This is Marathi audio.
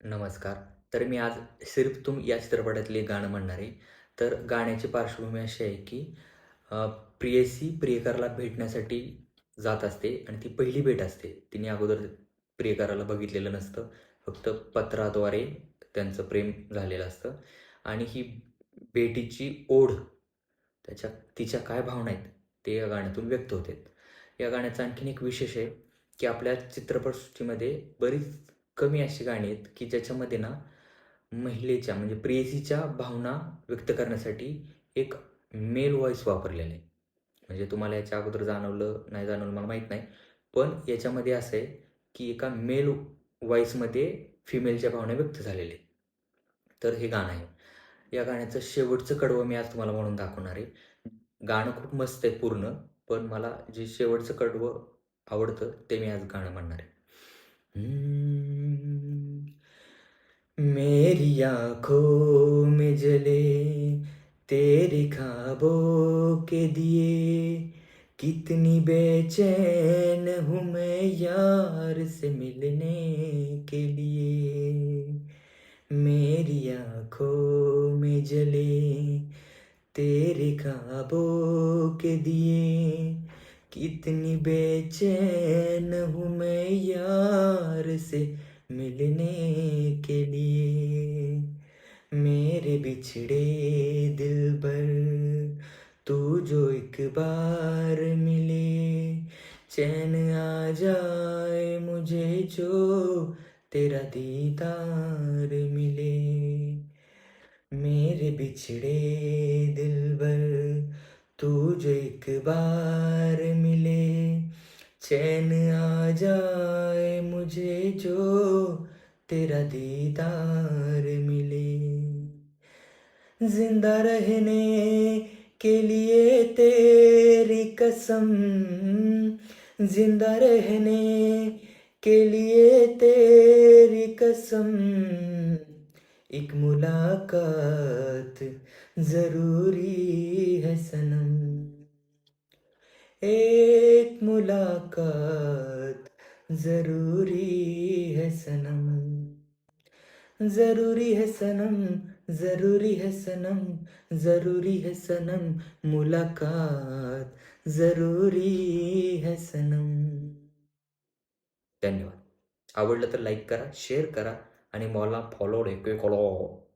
नमस्कार. तर मी आज सिर्फ तुम या चित्रपटातले गाणं म्हणणार आहे. तर गाण्याची पार्श्वभूमी अशी आहे, की अ, प्रेयसी प्रियकराला भेटण्यासाठी जात असते आणि ती पहिली भेट असते. तिने अगोदर प्रियकराला बघितलेलं नसतं. फक्त पत्राद्वारे त्यांचं प्रेम झालेलं असतं आणि ही भेटीची ओढ तिच्या काय भावना आहेत, ते या गाण्यातून व्यक्त होतात. या गाण्याचं आणखीन एक विशेष आहे, की आपल्या चित्रपटसृष्टीमध्ये बरीच कमी अशी गाणी आहेत, की ज्याच्यामध्ये ना महिलेच्या म्हणजे प्रेयसीच्या भावना व्यक्त करण्यासाठी एक मेल व्हॉईस वापरलेला आहे. म्हणजे तुम्हाला याच्या अगोदर जाणवलं नाही जाणवलं मला माहीत नाही. पण याच्यामध्ये असं आहे, की एका मेल व्हॉईसमध्ये फिमेलच्या भावना व्यक्त झालेल्या आहेत. तर हे गाणं आहे. या गाण्याचं शेवटचं कडवं मी आज तुम्हाला म्हणून दाखवणार आहे. गाणं खूप मस्त आहे पूर्ण, पण मला जे शेवटचं कडवं आवडतं ते मी आज गाणं म्हणणार आहे. मेरी आँखों में जले तेरे ख्वाबों के दिए, कितनी बेचैन हूँ मैं यार से मिलने के लिए। मेरी आँखों में जले तेरे ख्वाबों के दिए, कितनी बेचैन हूँ मैं यार से मिलने के लिए। मेरे बिछड़े दिलबर तू जो एक बार मिले, चैन आ जाए मुझे जो तेरा दीदार मिले। मेरे बिछड़े दिलबर तू जो एक बार मिले, चैन आ जाए मुझे जो तेरा दीदार मिले। जिंदा रहने के लिए तेरी कसम, जिंदा रहने के लिए तेरी कसम, एक मुलाकात जरूरी है सनम, एक मुलाकात जरूरी है सनम, जरूरी है सनम, जरूरी है सनम, जरूरी है सनम, मुलाकात जरूरी है सनम. धन्यवाद. आवडलं तर लाईक करा, शेअर करा आणि मला फॉलो करा.